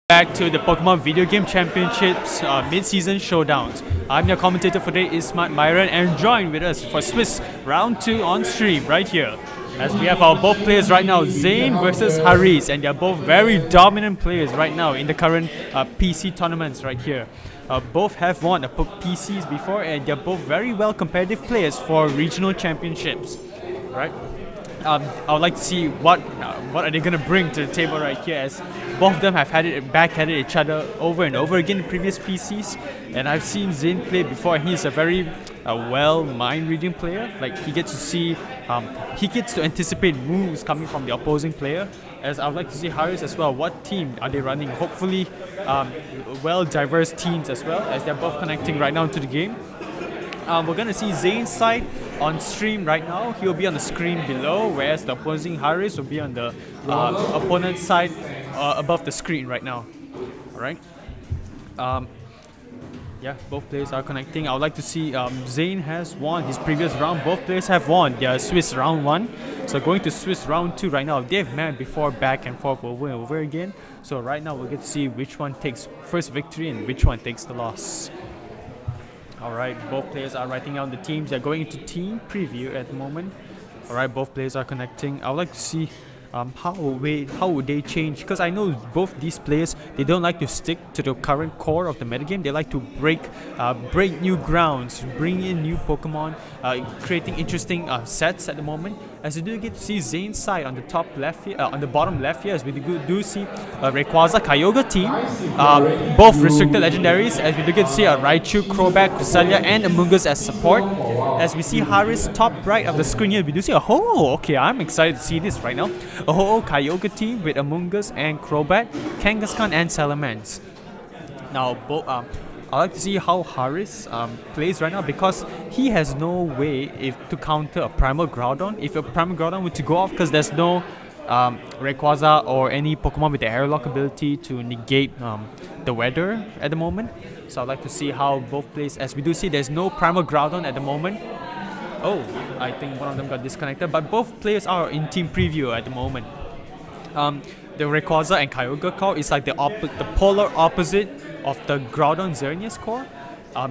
Back to the Pokemon Video Game Championships mid-season showdowns. I'm your commentator for today, Ismat Myron, and join with us for Swiss Round 2 on stream right here. As we have our both players right now, Zain versus Haryz, and they're both very dominant players right now in the current PC tournaments right here. Both have won the PCs before, and they're both very well competitive players for regional championships. Right? I would like to see what are they gonna bring to the table right here, as both of them have had it backhanded each other over and over again in previous PCs, and I've seen Zain play before, and he's a very well mind reading player. Like he gets to see, he gets to anticipate moves coming from the opposing player. As I would like to see Haryz as well. What team are they running? Hopefully, well diverse teams as well, as they're both connecting right now into the game. We're gonna see Zain's side on stream right now. He'll be on the screen below, whereas the opposing Haryz will be on the opponent's side above the screen right now. Alright. Yeah, both players are connecting. I would like to see Zain has won his previous round. Both players have won their Swiss round 1. So going to Swiss round 2 right now. They've met before back and forth over and over again. So right now we'll get to see which one takes first victory and which one takes the loss. Alright, both players are writing out the teams. They're going into team preview at the moment. Alright, both players are connecting. I would like to see how would they change, because I know both these players, they don't like to stick to the current core of the metagame. They like to break new grounds, bring in new Pokemon, creating interesting sets at the moment. As you do get to see Zain's side on the top left here, on the bottom left here, as we do see Rayquaza Kyogre team, both restricted legendaries, as we do get to see a Raichu, Crobat, Cresselia, and Amoonguss as support. As we see Haryz top right of the screen here, we do see a okay, I'm excited to see this right now. A Kyogre team with Amoonguss and Crobat, Kangaskhan and Salamence. Now, I like to see how Haryz plays right now, because he has no way to counter a Primal Groudon. If a Primal Groudon were to go off, because there's no Rayquaza or any Pokemon with the Airlock ability to negate the weather at the moment. So I'd like to see how both plays, as we do see there's no Primal Groudon at the moment. Oh, I think one of them got disconnected, but both players are in team preview at the moment. The Rayquaza and Kyogre core is like the polar opposite of the Groudon Xerneas core.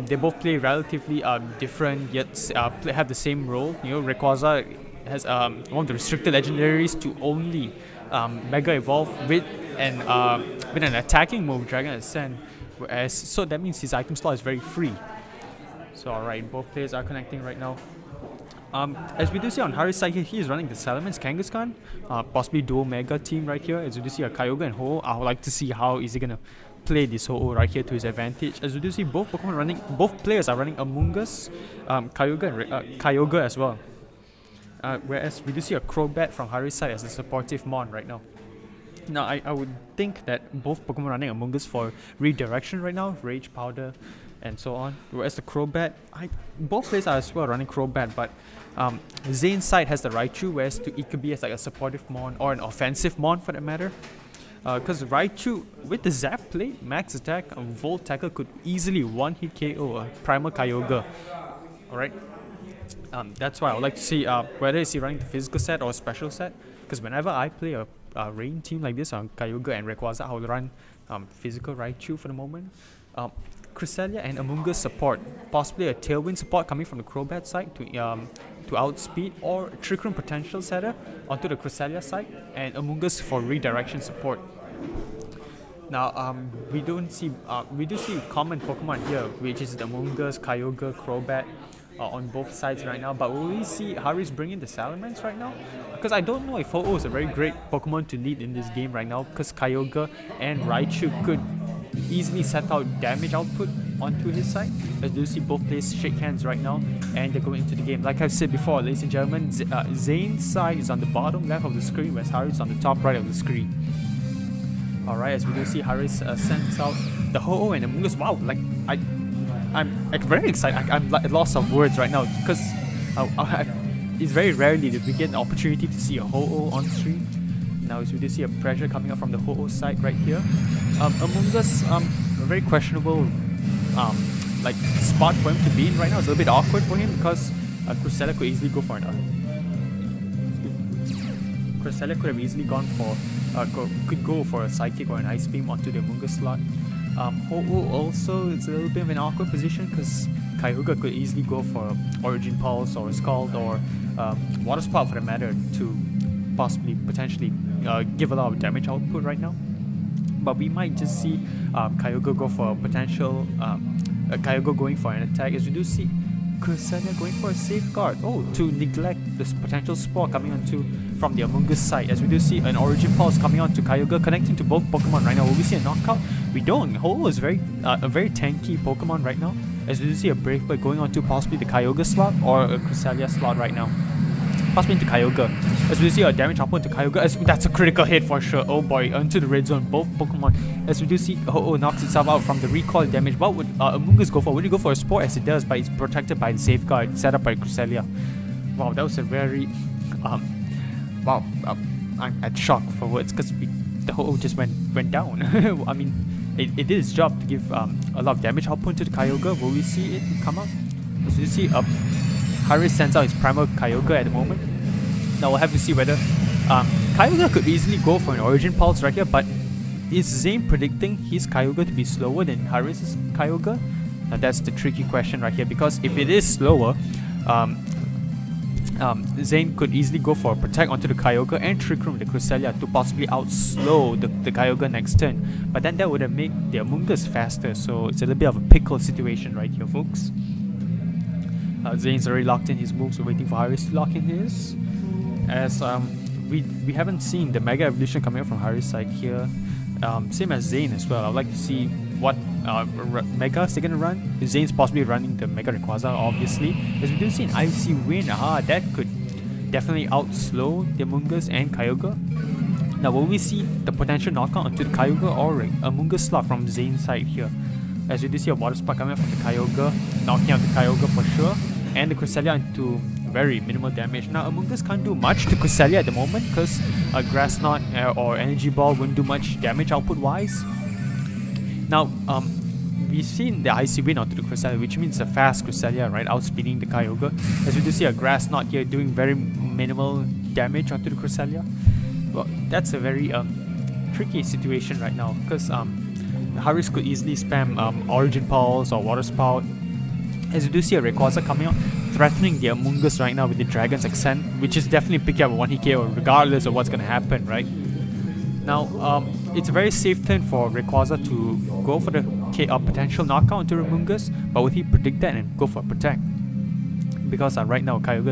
They both play relatively different, yet have the same role. You know, Rayquaza has one of the restricted legendaries to only Mega Evolve with an attacking move, Dragon Ascent. So that means his item slot is very free. So alright, both players are connecting right now. As we do see on Haryz's side here, he is running the Salamence Kangaskhan, possibly dual Mega team right here. As we do see a Kyogre and Ho-Oh, I would like to see how is he gonna play this Ho-Oh right here to his advantage. As we do see both players are running Amoonguss, Kyogre as well. Whereas we do see a Crobat from Haryz's side as a supportive Mon right now. Now, I would think that both Pokemon running Amoonguss for redirection right now, Rage Powder, and so on. Whereas the Crobat, both players are as well running Crobat, but Zain's side has the Raichu, whereas it could be as like a supportive Mon or an offensive Mon for that matter. Because Raichu, with the Zap plate, max attack, Volt Tackle could easily one-hit KO a Primal Kyogre. Alright. That's why I would like to see whether is he running the physical set or special set. Because whenever I play a rain team like this on Kyogre and Rayquaza, I will run physical Raichu for the moment. Cresselia and Amoonguss support, possibly a Tailwind support coming from the Crobat side to outspeed, or Trick Room Potential setter onto the Cresselia side, and Amoonguss for redirection support. Now we do see common Pokemon here, which is the Amoonguss, Kyogre, Crobat on both sides right now. But will we see Haryz bring in the Salamence right now? Because I don't know if Ho-Oh is a very great Pokemon to lead in this game right now, because Kyogre and Raichu could easily set out damage output onto his side. As you see both players shake hands right now, and they're going into the game. Like I've said before, ladies and gentlemen, Zain's side is on the bottom left of the screen, whereas Haryz is on the top right of the screen. Alright, as we do see Haryz sends out the Ho-Oh and Amoonguss. Wow, like I'm very excited. I'm at loss of words right now, because it's very rarely that we get an opportunity to see a Ho-Oh on stream. Now as we do see a pressure coming up from the Ho-Oh side right here. Amoonguss, a very questionable like spot for him to be in right now. It's a little bit awkward for him, because Cresselia could easily go for Cresselia could have easily gone for could go for a Psychic or an Ice Beam onto the Amoonguss slot. Ho-Oh also, it's a little bit of an awkward position because Kyogre could easily go for Origin Pulse or Scald or Water Spout for the matter to possibly, potentially give a lot of damage output right now. But we might just see Kyogre go for a potential, Kyogre going for an attack, as we do see Cresselia going for a Safeguard. Oh, to neglect this potential Spore coming onto from the Amoonguss side, as we do see an Origin Pulse coming on to Kyogre, connecting to both Pokemon right now. Will we see a knockout? We don't. Ho-Oh is a very tanky Pokemon right now, as we do see a Brave Bird going on to possibly the Kyogre slot or a Cresselia slot right now. Possibly into Kyogre, as we do see a damage output to Kyogre, as that's a critical hit for sure. Oh boy, onto the red zone, both Pokemon, as we do see Ho-Oh knocks itself out from the recoil damage. What would Amoonguss go for? Would he go for a Spore? As it does, but it's protected by the Safeguard set up by Cresselia. Wow, that was a very wow, I'm at shock for words, because the Ho-Oh just went down. I mean, it did its job to give a lot of damage output to the Kyogre. Will we see it come out? As you see, Haryz sends out his primal Kyogre at the moment. Now we'll have to see whether Kyogre could easily go for an Origin Pulse right here, but is Zain predicting his Kyogre to be slower than Haryz's Kyogre? Now that's the tricky question right here, because if it is slower, Zain could easily go for a Protect onto the Kyogre and Trick Room the Cresselia to possibly outslow the Kyogre next turn. But then that would have made the Amoonguss faster, so it's a little bit of a pickle situation right here, folks. Zain's already locked in his moves, we're waiting for Haryz to lock in his. As we haven't seen the Mega Evolution coming out from Haryz's side here. Same as Zain as well. I'd like to see what Megas they're gonna run. Zain's possibly running the Mega Rayquaza, obviously. As we do see an Icy Wind, that could definitely outslow the Amoonguss and Kyogre. Now will we see the potential knockout onto the Kyogre or Amoonguss slot from Zain's side here? As we do see a Water Spark coming out from the Kyogre, knocking out the Kyogre for sure, and the Cresselia into very minimal damage. Now Amoonguss can't do much to Cresselia at the moment because a Grass Knot or Energy Ball wouldn't do much damage output wise. Now we've seen the Icy Wind onto the Cresselia, which means a fast Cresselia, right, outspeeding the Kyogre. As we do see a Grass Knot here doing very minimal damage onto the Cresselia. Well, that's a very tricky situation right now, because Haryz could easily spam Origin Pulse or Water Spout. As you do see a Rayquaza coming out, threatening the Amoonguss right now with the Dragon's Accent, which is definitely picking up a 1-hit KO regardless of what's going to happen, right? Now, it's a very safe turn for Rayquaza to go for the potential knockout onto Amoonguss, but would he predict that and go for a Protect? Because right now Kyogre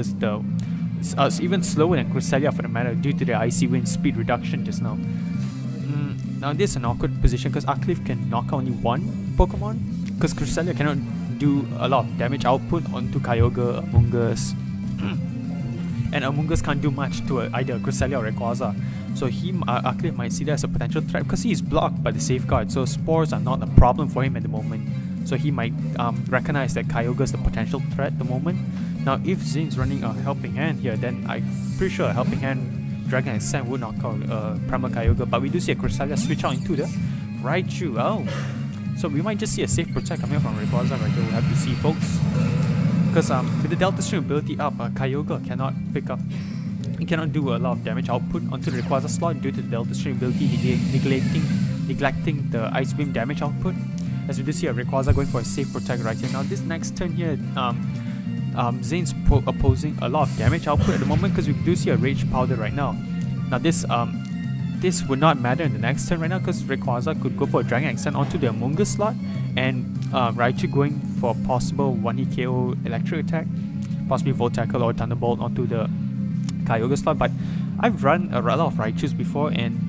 is even slower than Cresselia for the matter due to the Icy Wind speed reduction just now. Now this is an awkward position because Arcleaf can knock out only one Pokemon, because Cresselia cannot do a lot of damage output onto Kyogre, Amoonguss, and Amoonguss can't do much to either Cresselia or Rayquaza. So Arcleaf might see that as a potential threat because he is blocked by the Safeguard, so Spores are not a problem for him at the moment. So he might recognize that Kyogre is the potential threat at the moment. Now if Zain's running a Helping Hand here, then I'm pretty sure a Helping Hand Dragon Accent would knock out Primal Kyogre, but we do see a Cresselia switch out into the Raichu. Oh, so we might just see a safe Protect coming out from Rayquaza right here. We'll have to see, folks, because with the Delta Stream ability up, Kyogre cannot pick up. He cannot do a lot of damage output onto the Rayquaza slot due to the Delta Stream ability neglecting the Ice Beam damage output. As we do see a Rayquaza going for a safe Protect right here. Now this next turn here, Zain's opposing a lot of damage output at the moment because we do see a Rage Powder right now. Now this would not matter in the next turn right now because Rayquaza could go for a Dragon Accent onto the Amoonguss slot, and Raichu going for a possible 1-hit KO Electric Attack, possibly Volt Tackle or Thunderbolt onto the Kyogre slot. But I've run a lot of Raichus before and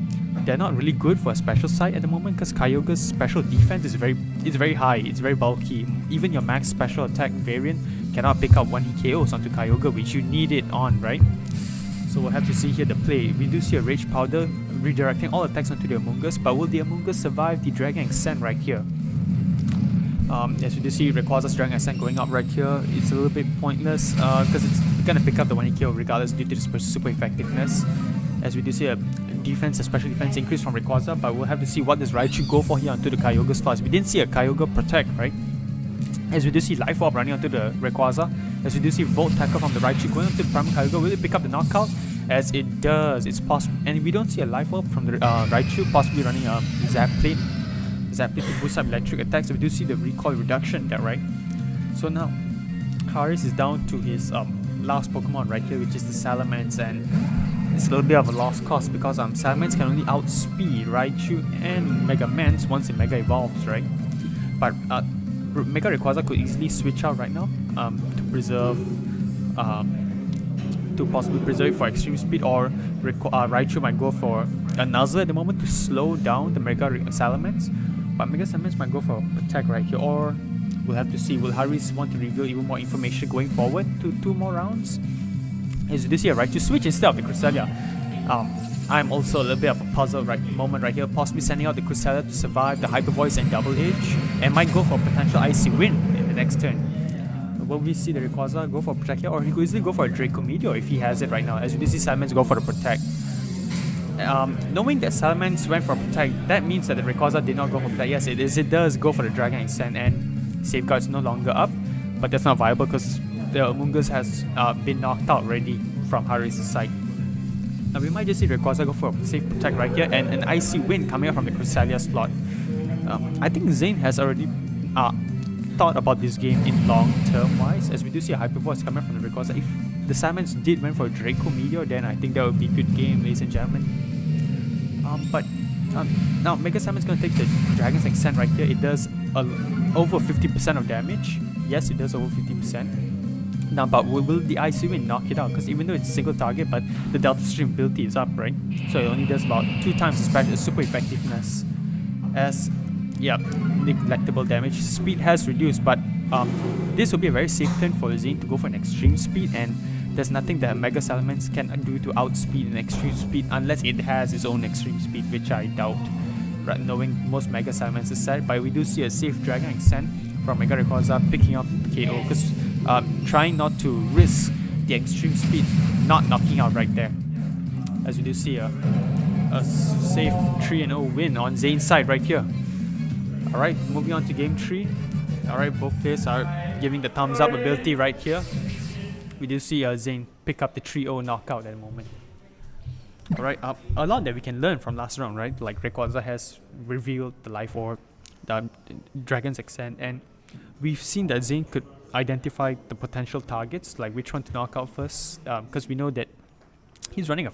they're not really good for a special side at the moment because Kyogre's special defense is very high, it's very bulky. Even your max special attack variant cannot pick up 1-hit KOs onto Kyogre, which you need it on, right? So we'll have to see here the play. We do see a Rage Powder redirecting all attacks onto the Amoonguss, but will the Amoonguss survive the Dragon Accent right here? As we do see Rayquaza's Dragon Accent going up right here, it's a little bit pointless because it's gonna pick up the 1-hit KO regardless due to the super effectiveness. As we do see a special defense increase from Rayquaza, but we'll have to see what does Raichu go for here onto the Kyogre slots. We didn't see a Kyogre Protect, right? As we do see Life Orb running onto the Rayquaza, as we do see Volt Tackle from the Raichu going onto the Primal Kyogre, will it pick up the knockout? as it does. It's possible, and we don't see a life orb from the Raichu, possibly running a Zap Plate to boost up electric attacks. So we do see the recoil reduction there, right? So now Haryz is down to his last Pokemon right here, which is the Salamence, and it's a little bit of a lost cause because Salamence can only outspeed Raichu and Mega Mance once it Mega Evolves, right? But Mega Rayquaza could easily switch out right now to preserve, to possibly preserve it for extreme speed, or Raichu might go for a Nuzzle at the moment to slow down the Mega Salamence. But Mega Salamence might go for a Protect right here, or we'll have to see. Will Haryz want to reveal even more information going forward to 2 more rounds? Is this here, right? To switch instead of the Cresselia. I'm also a little bit of a puzzle moment right here, possibly sending out the Cresselia to survive the Hyper Voice and Double Edge, and might go for a potential Icy Wind in the next turn. Will we see the Rayquaza go for Protect here, or he could easily go for a Draco Meteor if he has it right now, as we see Salamence go for the Protect. Knowing that Salamence went for Protect, that means that the Rayquaza did not go for Protect. Yes, it does go for the Dragon Ascent, and Safeguard's no longer up, but that's not viable because the Amoonguss has been knocked out already from Haryz's side. Now we might just see Rayquaza go for a safe Protect right here, and an Icy Wind coming out from the Cresselia slot. I think Zain has already thought about this game in long-term wise, as we do see a Hyper Voice coming from the Rayquaza. If the Salamence did went for a Draco Meteor, then I think that would be a good game, ladies and gentlemen. Now Mega Salamence is going to take the Dragon's Accent right here. It does over 50% of damage. Yes, it does over 50%. Now, but will the Icy Wind knock it out? Because even though it's a single target, but the Delta Stream ability is up, right? So it only does about 2 times the super effectiveness. As, yeah, neglectable damage. Speed has reduced, but this will be a very safe turn for Zain to go for an extreme speed, and there's nothing that Mega Salamence can do to outspeed an extreme speed unless it has its own extreme speed, which I doubt, right, knowing most Mega Salamence's set. But we do see a safe Dragon Accent from Mega Rayquaza picking up the KO, because trying not to risk the extreme speed not knocking out right there. As we do see a safe 3-0 win on Zain's side right here. Alright, moving on to game 3. Alright, both players are giving the thumbs up ability right here. We do see Zain pick up the 3-0 knockout at the moment. Alright, a lot that we can learn from last round, right? Like Rayquaza has revealed the Life Orb, the Dragon's Accent, and we've seen that Zain could identify the potential targets, like which one to knock out first, because we know that he's running a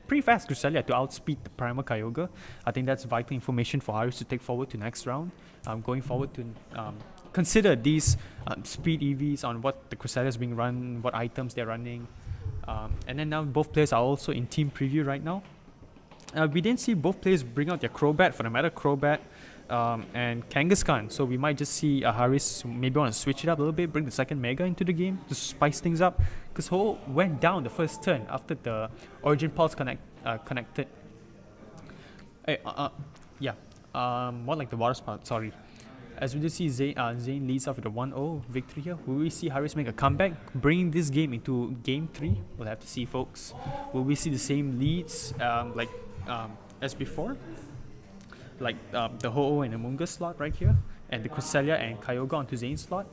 pretty fast Cresselia to outspeed the Primal Kyogre. I think that's vital information for Haryz to take forward to next round. Going forward to consider these speed EVs on what the Cresselia is being run, what items they're running. And then now both players are also in team preview right now. We didn't see both players bring out their Crobat, for the matter Crobat and Kangaskhan, so we might just see Haryz maybe want to switch it up a little bit, bring the second Mega into the game to spice things up, because Ho went down the first turn after the Origin Pulse connected. More like the Water Spout, sorry. As we do see Zain leads off with a 1-0 victory here. Will we see Haryz make a comeback, bringing this game into game 3? We'll have to see, folks. Will we see the same leads as before? Like the Ho-Oh and Amoonguss slot right here, and the Cresselia and Kyogre onto Zain's slot.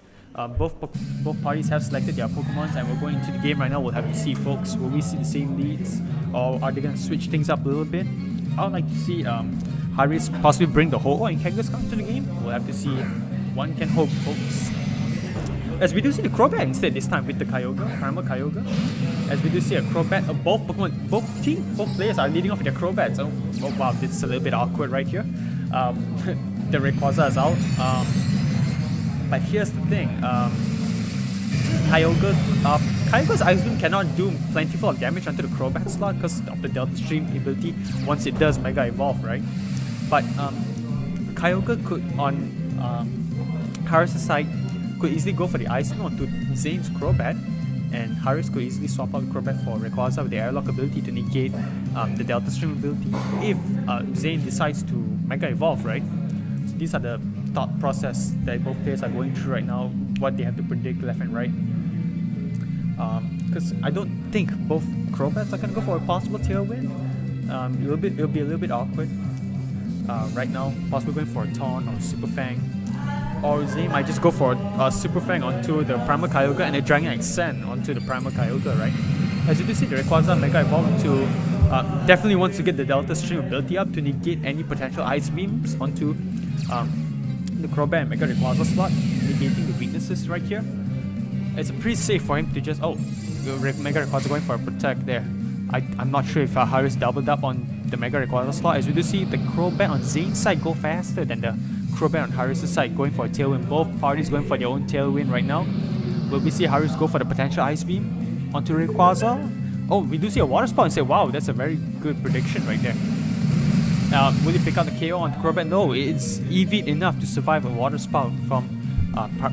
Both parties have selected their Pokemons, and we're going into the game right now. We'll have to see, folks. Will we see the same leads, or are they going to switch things up a little bit? I would like to see Haryz possibly bring the Ho-Oh and Kangaskhan to the game. We'll have to see. One can hope, folks. As we do see the Crobat instead this time with the Kyogre, Primal Kyogre. As we do see a Crobat, both Pokemon, both players are leading off with their Crobats. Oh wow, this is a little bit awkward right here. The Rayquaza is out. But here's the thing. Kyogre's Izzudin cannot do plentiful of damage onto the Crobat slot because of the Delta Stream ability once it does Mega Evolve, right? But Kyogre could, on Haryz's side, could easily go for the Ice Beam onto Zain's Crobat, and Haryz could easily swap out Crobat for Rayquaza with the Airlock ability to negate the Delta Stream ability if Zain decides to Mega Evolve, right? So these are the thought process that both players are going through right now, what they have to predict left and right. Because I don't think both Crobats are going to go for a possible tailwind. It'll be a little bit awkward. Right now, possibly going for a Taunt or Super Fang. Or Zain might just go for a Super Fang onto the Primal Kyogre and a Dragon Accent onto the Primal Kyogre, right? As you can see, the Rayquaza Mega Evolved to definitely wants to get the Delta Stream ability up to negate any potential Ice Beams onto the Crobat and Mega Rayquaza slot, negating the weaknesses right here. It's pretty safe for him to just, Mega Rayquaza going for a Protect there. I'm not sure if Haryz doubled up on the Mega Rayquaza slot. As we do see, the Crobat on Zain's side go faster than the Crobat on Haryz's side, going for a Tailwind. Both parties going for their own Tailwind right now. Will we see Haryz go for the potential Ice Beam onto Rayquaza? Oh, we do see a Water Spout and say, wow, that's a very good prediction right there. Will he pick out the KO on the Crobat? No, it's EV'd enough to survive a Water Spout from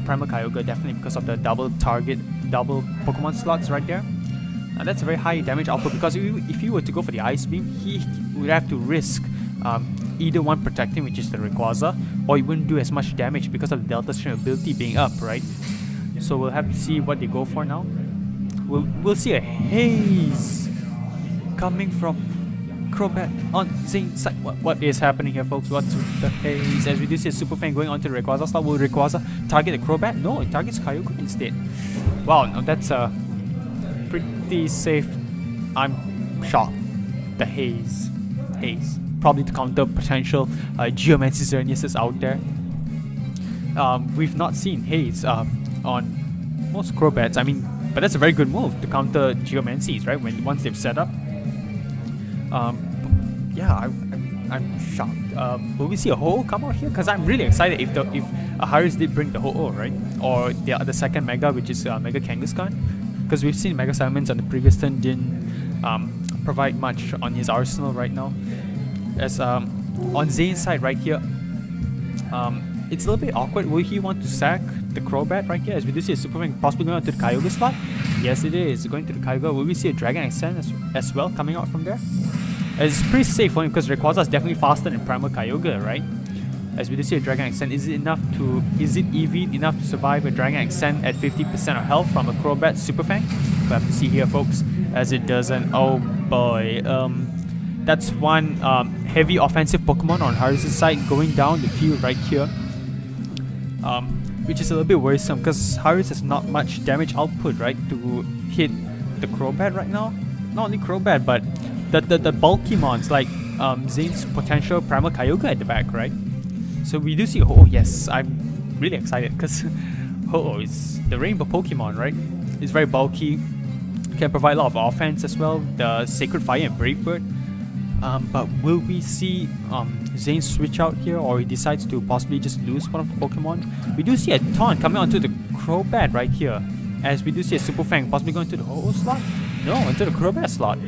Primal Kyogre, definitely because of the double Pokemon slots right there. That's a very high damage output, because if he were to go for the Ice Beam, he would have to risk either one protecting, which is the Rayquaza, or he wouldn't do as much damage because of the Delta Stream ability being up, right? So we'll have to see what they go for now. We'll see a Haze coming from Crobat on Zain's side. What is happening here, folks? What's with the Haze? As we do see a Super Fang going onto the Rayquaza slot, will Rayquaza target the Crobat? No, it targets Kyogre instead. Wow, no, that's pretty safe. I'm shocked. The Haze. Probably to counter potential Geomancy Xerneases out there. We've not seen Haze on most Crobats. I mean, but that's a very good move to counter Geomancies, right? Once they've set up. Yeah, I'm shocked. Will we see a Ho-Oh come out here? Because I'm really excited if Haryz did bring the Ho-Oh, right? Or the second Mega, which is Mega Kangaskhan. Because we've seen Mega Salamence on the previous turn didn't provide much on his arsenal right now. As on Zain's side right here, it's a little bit awkward. Will he want to sack the Crobat right here? As we do see a Super Fang possibly going to the Kyogre slot. Yes, it is going to the Kyogre. Will we see a Dragon Accent as well coming out from there? It's pretty safe for him because Rayquaza is definitely faster than Primal Kyogre, right? As we do see a Dragon Accent, is it EV enough to survive a Dragon Accent at 50% of health from a Crobat Super Fang? We'll have to see here, folks, as it doesn't. Oh boy, that's one heavy offensive Pokemon on Haryz's side going down the field right here. Which is a little bit worrisome because Haryz has not much damage output, right, to hit the Crobat right now. Not only Crobat, but the bulky mons like Zain's potential Primal Kyogre at the back, right? So we do see Ho-Oh. Yes, I'm really excited because Ho-Oh is the Rainbow Pokemon, right? It's very bulky, can provide a lot of offense as well. The Sacred Fire and Brave Bird. But will we see Zain switch out here, or he decides to possibly just lose one of the Pokemon? We do see a Taunt coming onto the Crobat right here, as we do see a Super Fang possibly going to the Ho-Oh slot? No, into the Crobat slot.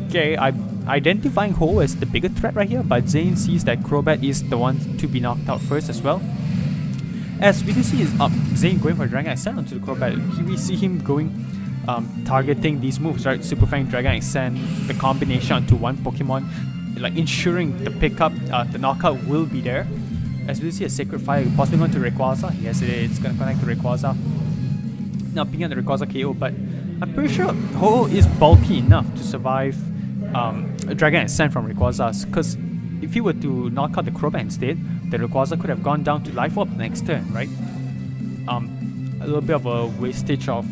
Okay, I'm identifying Ho-Oh as the bigger threat right here, but Zain sees that Crobat is the one to be knocked out first as well. As we do see is Zain going for Dragon Accent onto the Crobat. We see him going targeting these moves, right? Super Fang, Dragon Accent, the combination onto one Pokemon, like ensuring the pickup, the knockout will be there. As we see a Sacred Fire possibly going to Rayquaza. Yes, it is. It's going to connect to Rayquaza. Now picking on the Rayquaza KO, but I'm pretty sure Ho-Oh is bulky enough to survive a Dragon Accent from Rayquaza, because if he were to knock out the Crobat instead, the Rayquaza could have gone down to Life Orb next turn, right? A little bit of a wastage of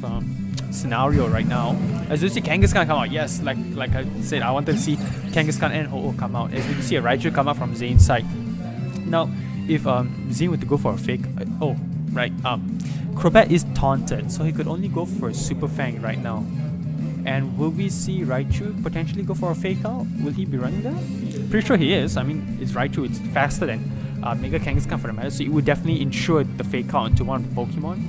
scenario right now. As you see Kangaskhan come out, yes, like I said, I wanted to see Kangaskhan and Ho-Oh come out. As we see a Raichu come out from Zain's side. Now, if Zain were to go for a fake, Crobat is taunted, so he could only go for a Super Fang right now. And will we see Raichu potentially go for a fake out? Will he be running that? Pretty sure he is. I mean, it's Raichu, it's faster than Mega Kangaskhan for the matter, so it would definitely ensure the fake out into one of the Pokemon.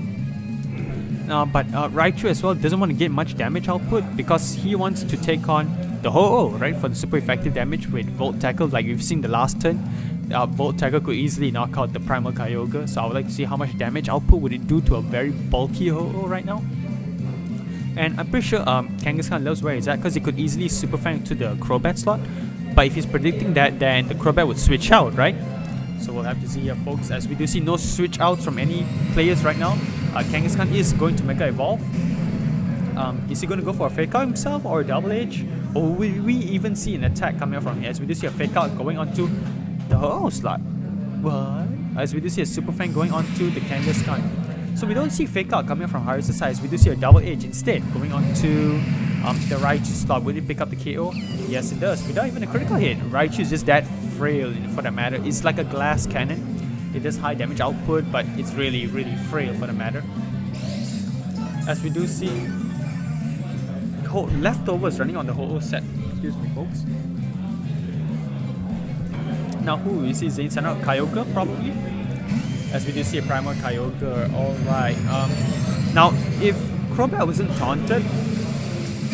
But Raichu as well doesn't want to get much damage output because he wants to take on the Ho-Oh, right, for the super effective damage with Volt Tackle. Like we've seen the last turn, Volt Tackle could easily knock out the Primal Kyogre. So I would like to see how much damage output would it do to a very bulky Ho-Oh right now. And I'm pretty sure Kangaskhan loves where he's at because he could easily Super Fang to the Crobat slot. But if he's predicting that, then the Crobat would switch out, right? So we'll have to see here, folks, as we do see no switch outs from any players right now. Kangaskhan is going to Mega Evolve. Is he going to go for a Fake Out himself or a Double Edge? Or will we even see an attack coming out from here? As we do see a Fake Out going onto the Ho-Oh slot. What? As we do see a Super Fang going onto the Kangaskhan. So we don't see fake out coming from Haryz's side. We do see a double edge instead going on to the Raichu slot. Will it pick up the KO? Yes, it does. Without even a critical hit. Raichu is just that frail for that matter. It's like a glass cannon. It does high damage output, but it's really, really frail for the matter. As we do see leftovers running on the Ho-Oh set. Excuse me, folks. Now who we see Zain send out? Kyogre probably. As we do see a Primal Kyogre. Alright. Now if Crobat wasn't taunted,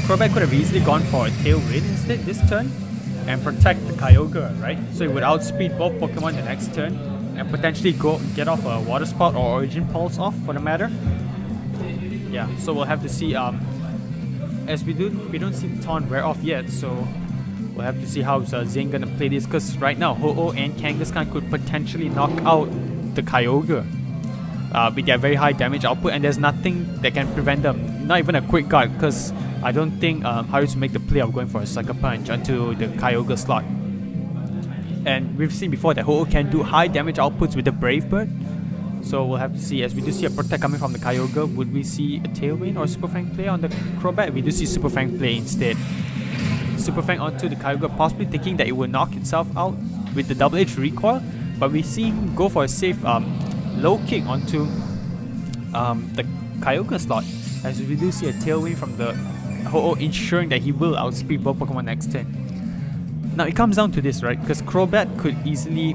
Crobat could have easily gone for a Tailwind instead this turn and protect the Kyogre, right? So it would outspeed both Pokemon the next turn and potentially get off a Water Spout or Origin Pulse off for the matter. Yeah, so we'll have to see. As we don't see the taunt wear off yet, so we'll have to see how Zain gonna play this, because right now Ho-Oh and Kangaskhan could potentially knock out the Kyogre with their very high damage output, and there's nothing that can prevent them, not even a quick guard, because I don't think Haryz will make the play of going for a Sucker Punch onto the Kyogre slot. And we've seen before that Ho-Oh can do high damage outputs with the Brave Bird, so we'll have to see. As we do see a Protect coming from the Kyogre, would we see a Tailwind or Super Fang play on the Crobat? We do see Super Fang play instead. Super Fang onto the Kyogre, possibly thinking that it will knock itself out with the double edge recoil, but we see him go for a safe low kick onto the Kyogre slot, as we do see a Tailwind from the Ho-Oh, ensuring that he will outspeed both Pokemon next turn. Now it comes down to this, right? Because Crobat could easily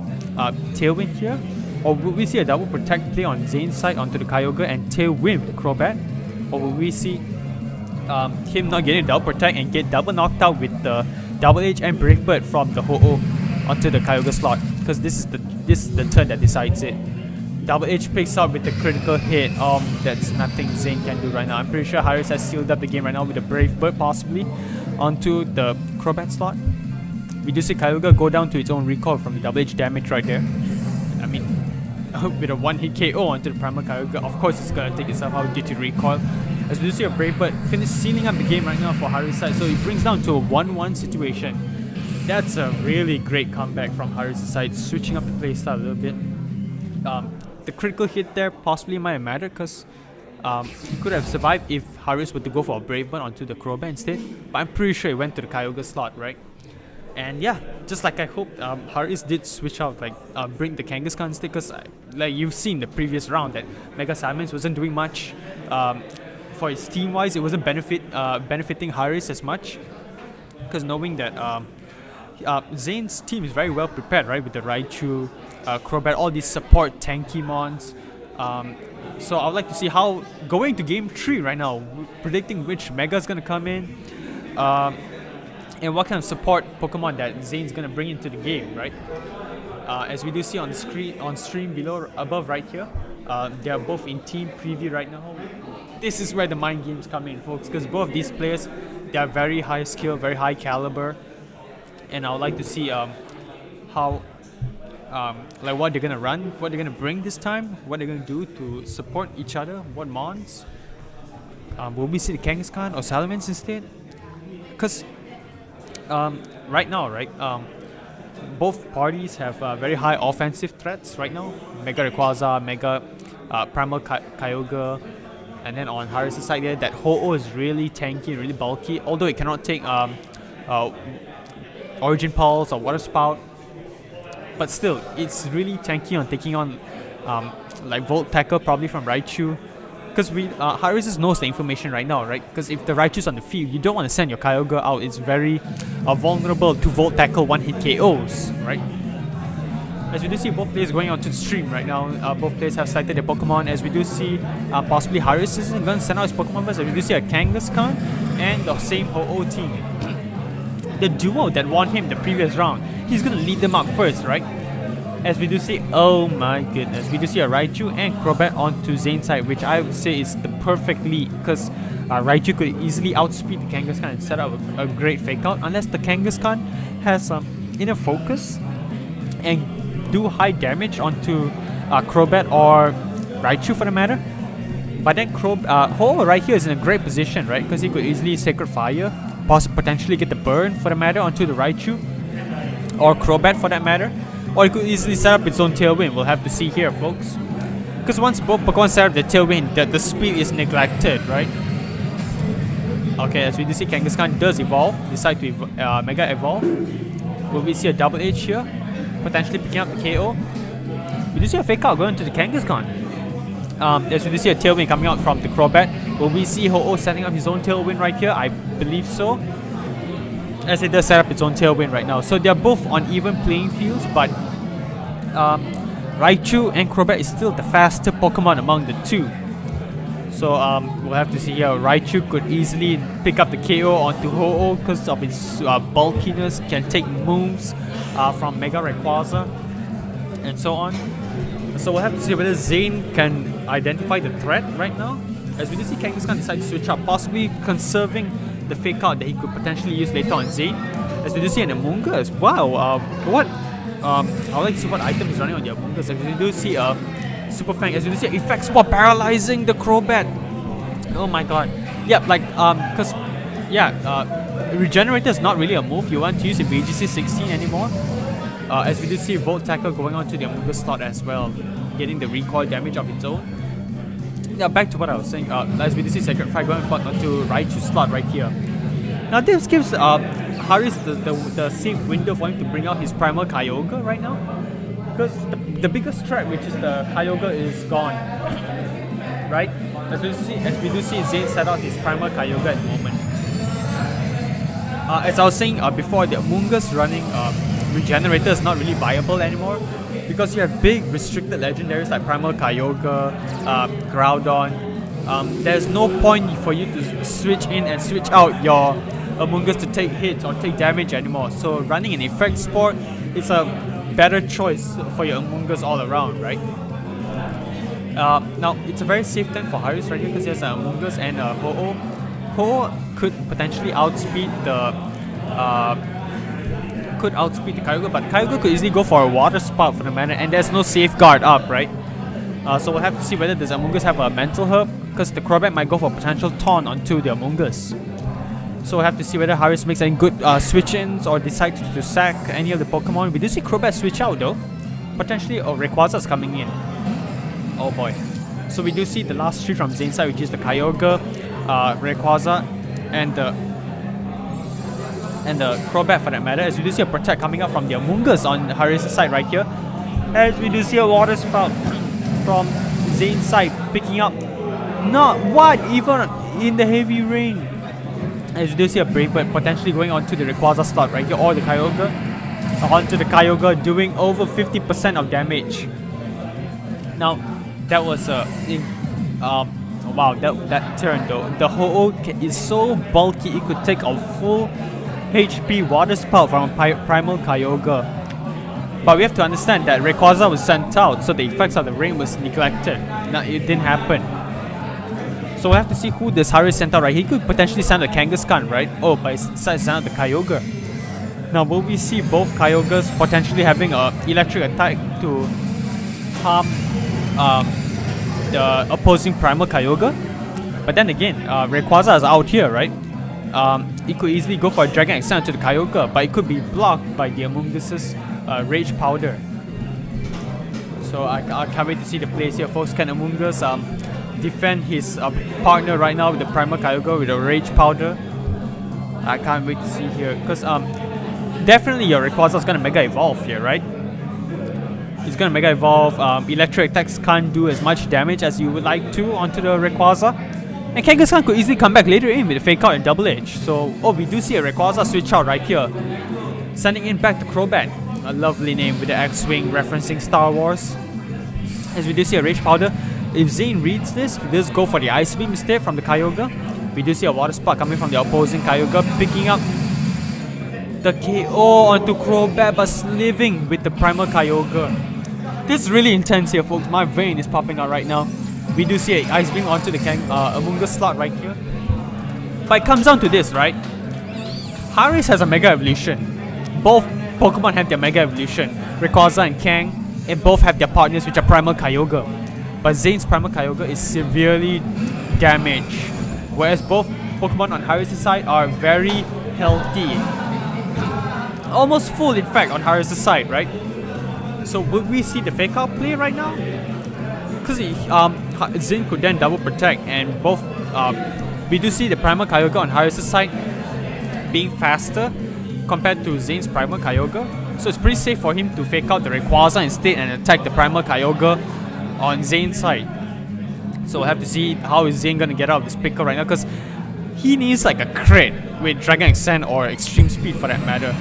Tailwind here, or would we see a double protect play on Zain's side onto the Kyogre and Tailwind with Crobat, or will we see him not getting double protect and get double knocked out with the double edge and Brave Bird from the Ho-Oh onto the Kyogre slot? Because this is the turn that decides it. Double edge picks up with the critical hit. That's nothing Zain can do right now. I'm pretty sure Haryz has sealed up the game right now with a Brave Bird possibly onto the Crobat slot. We do see Kyogre go down to its own recoil from the double edge damage right there. I mean, with a one-hit KO onto the Primal Kyogre, of course it's gonna take itself out due to recoil. As we do see a Brave Bird finish sealing up the game right now for Haryz's side, so it brings down to a 1-1 situation. That's a really great comeback from Haryz's side, switching up the playstyle a little bit. The critical hit there possibly might have mattered, because he could have survived if Haryz were to go for a Brave Bird onto the Crobat instead, but I'm pretty sure he went to the Kyogre slot, right? And yeah, just like I hoped, Haryz did switch out, like bring the Kangaskhan instead, because like you've seen the previous round that Mega Simons wasn't doing much. For its team wise, it wasn't benefiting Haryz as much, because knowing that Zain's team is very well prepared, right, with the Raichu, Crobat, all these support tanky mons. So I would like to see how, going to game 3 right now, predicting which Mega is going to come in, and what kind of support Pokemon that Zain's going to bring into the game, right? As we do see on the on stream below, above right here, they are both in team preview right now. This is where the mind games come in, folks, because both of these players, they are very high skill, very high caliber, and I would like to see how, like what they're gonna run, what they're gonna bring this time, what they're gonna do to support each other, what mons. Will we see the Kangaskhan or Salamence instead? Because right now, right, both parties have very high offensive threats right now. Mega Rayquaza, Mega Primal Kyogre, and then on Haryz's side there, that Ho-Oh is really tanky, really bulky. Although it cannot take Origin Pulse or Water Spout, but still, it's really tanky on taking on like Volt Tackle probably from Raichu. Because Haryz knows the information right now, right? Because if the Raichu's on the field, you don't want to send your Kyogre out. It's very vulnerable to Volt Tackle one-hit KOs, right? As we do see both players going on to the stream right now, both players have selected their Pokemon. As we do see, possibly Haryz is going to send out his Pokemon first. As we do see a Kangaskhan and the same Ho-Oh team. The duo that won him the previous round, he's going to lead them up first, right? As we do see, oh my goodness, we do see a Raichu and Crobat onto Zain's side, which I would say is the perfect lead, because Raichu could easily outspeed the Kangaskhan and set up a great fake out, unless the Kangaskhan has enough focus and do high damage onto Crobat or Raichu for the matter. But then Ho right here is in a great position, right? Because he could easily Sacred Fire, potentially get the burn for the matter onto the Raichu or Crobat for that matter. Or it could easily set up its own Tailwind. We'll have to see here, folks. Because once both Pokemon set up the Tailwind, the speed is neglected, right? Okay, as we do see, Kangaskhan does evolve, decide to Mega Evolve. Will we see a Double Edge here? Potentially picking up the KO. We do see a Fake Out going to the Kangaskhan. As we do see a Tailwind coming out from the Crobat. Will we see Ho-Oh setting up his own Tailwind right here? I believe so. As it does set up its own Tailwind right now. So they're both on even playing fields, but Raichu and Crobat is still the faster Pokemon among the two. So we'll have to see here. Raichu could easily pick up the KO onto Ho-Oh because of its bulkiness, can take moves from Mega Rayquaza and so on. So we'll have to see whether Zain can identify the threat right now. As we do see Kangaskhan decide to switch up, possibly conserving the Fake Out that he could potentially use later on Zain. As we do see an Amoonguss. Wow, what? I would like to see what item is running on the Amoonguss. As we do see Super Fang, as you can see, effects while paralyzing the Crobat. Oh my god. Yeah, like, because, Regenerator is not really a move you want to use in VGC 16 anymore. As we do see Volt Tackle going on to the Amoonguss slot as well, getting the recoil damage of its own. Yeah, back to what I was saying, as we do see Sacred Fire going onto Raichu's slot right here. Now this gives Haryz the safe window for him to bring out his Primal Kyogre right now. Because the biggest threat, which is the Kyogre, is gone, right? As we do see Zain set out his Primal Kyogre at the moment. As I was saying before, the Amoonguss running Regenerator is not really viable anymore because you have big restricted legendaries like Primal Kyogre, Groudon. There's no point for you to switch in and switch out your Amoonguss to take hits or take damage anymore. So running an Effect Sport is a better choice for your Amoonguss all around, right? Now, it's a very safe turn for Haryz right here because he has an Amoonguss and a Ho-Oh. Ho-Oh could potentially outspeed the Kyogre, but Kyogre could easily go for a Water Spout for the mana, and there's no safeguard up, right? So we'll have to see whether does Amoonguss have a Mental Herb, because the Crobat might go for potential Taunt onto the Amoonguss. So we'll have to see whether Haryz makes any good switch-ins or decides to sack any of the Pokemon. We do see Crobat switch out though. Potentially Rayquaza's coming in. Oh boy. So we do see the last three from Zain's side, which is the Kyogre, Rayquaza, and the Crobat for that matter. As we do see a Protect coming up from the Amoonguss on Haryz's side right here. As we do see a Water Spout from Zain's side picking up. Not what? Even in the heavy rain. As you do see a Brave Bird potentially going onto the Rayquaza slot right here, or the Kyogre. Onto the Kyogre, doing over 50% of damage. Now, that was wow, that turn though. The Ho-Oh is so bulky, it could take a full HP Water Spout from a Primal Kyogre. But we have to understand that Rayquaza was sent out, so the effects of the rain was neglected. Now, it didn't happen. So we'll have to see who this Haryz sent out, right? He could potentially send a Kangaskhan, right? Oh, but he decided to send out the Kyogre. Now, will we see both Kyogres potentially having an electric attack to harm the opposing Primal Kyogre? But then again, Rayquaza is out here, right? It could easily go for a Dragon Extend to the Kyogre, but it could be blocked by the Amoonguss's Rage Powder. So I can't wait to see the plays here, folks. Can Amoonguss defend his partner right now with the Primal Kyogre with a Rage Powder? I can't wait to see here, because definitely your Rayquaza is gonna Mega Evolve here, right? It's gonna Mega Evolve. Electric attacks can't do as much damage as you would like to onto the Rayquaza. And Kangaskhan could easily come back later in with a Fake Out and Double Edge. So, oh, we do see a Rayquaza switch out right here. Sending in back to Crobat. A lovely name with the X-Wing referencing Star Wars. As we do see a Rage Powder. If Zain reads this, he does go for the Ice Beam instead from the Kyogre. We do see a Water Spout coming from the opposing Kyogre, picking up the KO onto Crobat, but living with the Primal Kyogre. This is really intense here, folks. My vein is popping out right now. We do see an Ice Beam onto the Amoonguss slot right here. But it comes down to this, right? Haryz has a Mega Evolution. Both Pokemon have their Mega Evolution. Rayquaza and Kang, and both have their partners which are Primal Kyogre. But Zain's Primal Kyogre is severely damaged. Whereas both Pokemon on Haryz's side are very healthy. Almost full, in fact, on Haryz's side, right? So would we see the Fake Out play right now? because Zain could then double protect, and both we do see the Primal Kyogre on Haryz's side being faster compared to Zain's Primal Kyogre. So it's pretty safe for him to fake out the Rayquaza instead and attack the Primal Kyogre on Zain's side. So we'll have to see how is Zain gonna get out of this pickle right now, because he needs like a crit with Dragon Extend or Extreme Speed for that matter.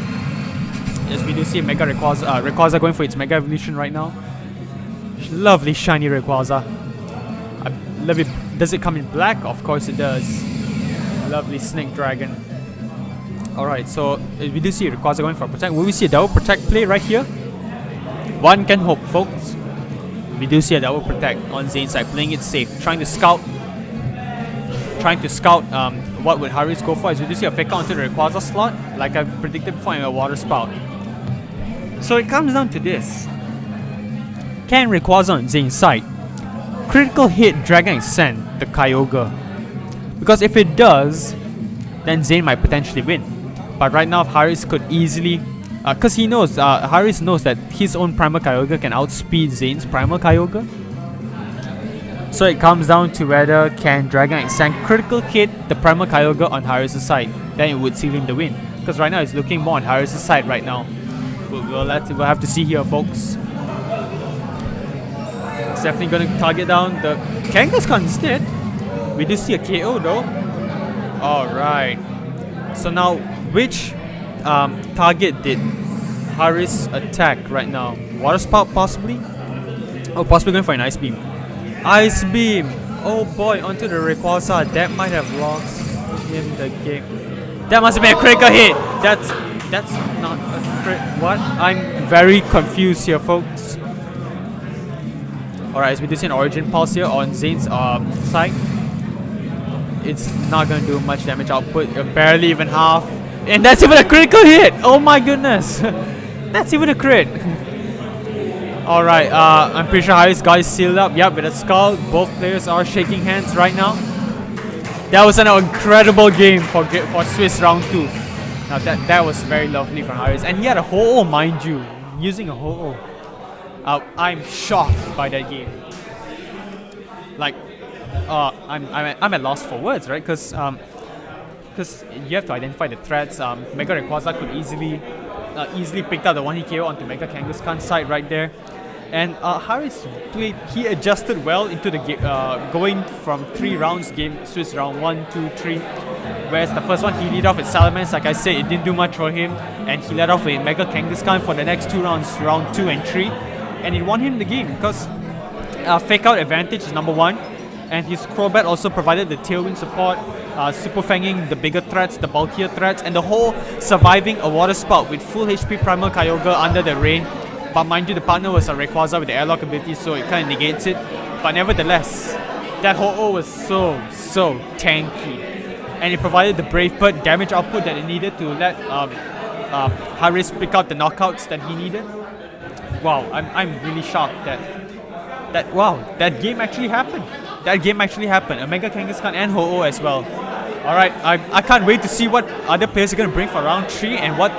Yes, we do see Mega Rayquaza going for its Mega Evolution right now. Lovely shiny Rayquaza. I love it. Does it come in black? Of course it does. Lovely Snake Dragon. Alright, so we do see Rayquaza going for Protect. Will we see a double Protect play right here? One can hope, folks. We do see a double Protect on Zain's side, playing it safe, trying to scout what would Haryz go for. As we do see a fake out onto the Rayquaza slot, like I predicted before, in a Water Spout. So it comes down to this. Can Rayquaza on Zain's side critical hit Dragon Extend the Kyogre? Because if it does, then Zain might potentially win. But right now, Haryz could easily, because he knows, Haryz knows that his own Primal Kyogre can outspeed Zain's Primal Kyogre. So it comes down to whether can Dragon Extend critical hit the Primal Kyogre on Haryz's side. Then it would seal him the win. Because right now it's looking more on Haryz's side right now. We'll have to see here, folks. It's definitely going to target down the Kangaskhan instead. We do see a KO though. Alright. So now, which target did Haryz attack right now? Water Spout possibly? Oh, possibly going for an Ice Beam. Ice Beam! Oh boy, onto the Rayquaza. That might have lost him the game. That must have been a critical hit! That's not a crit. What? I'm very confused here, folks. Alright, as we do see an Origin Pulse here on Zain's side. It's not going to do much damage output, barely even half. And that's even a critical hit! Oh my goodness! That's even a crit! Alright, I'm pretty sure Haryz got it sealed up. Yep, with a skull. Both players are shaking hands right now. That was an incredible game for Swiss round 2. Now that was very lovely from Haryz. And he had a Ho-Oh, mind you. Using a Ho-Oh. I'm shocked by that game. Like, I'm at loss for words, right? Because you have to identify the threats. Mega Rayquaza could easily pick up the one hit KO onto Mega Kangaskhan's side right there. And Haryz played. He adjusted well into the game, going from 3 rounds game, Swiss round 1, 2, 3. Whereas the first one he led off with Salamence, like I said, it didn't do much for him, and he led off with Mega Kangaskhan for the next 2 rounds, round 2 and 3, and it won him the game because fake out advantage is number 1. And his Crobat also provided the Tailwind support, Super Fanging the bigger threats, the bulkier threats, and the whole surviving a Water Spout with full HP Primal Kyogre under the rain. But mind you, the partner was a Rayquaza with the Airlock ability, so it kind of negates it. But nevertheless, that Ho-Oh was so tanky. And it provided the Brave Bird damage output that it needed to let Haryz pick out the knockouts that he needed. Wow, I'm really shocked that game actually happened. That game actually happened. A Mega Kangaskhan and Ho-Oh as well. Alright, I can't wait to see what other players are going to bring for round 3 and what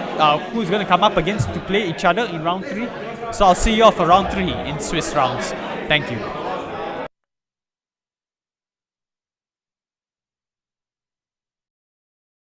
who's going to come up against to play each other in round 3. So I'll see you all for round 3 in Swiss rounds. Thank you.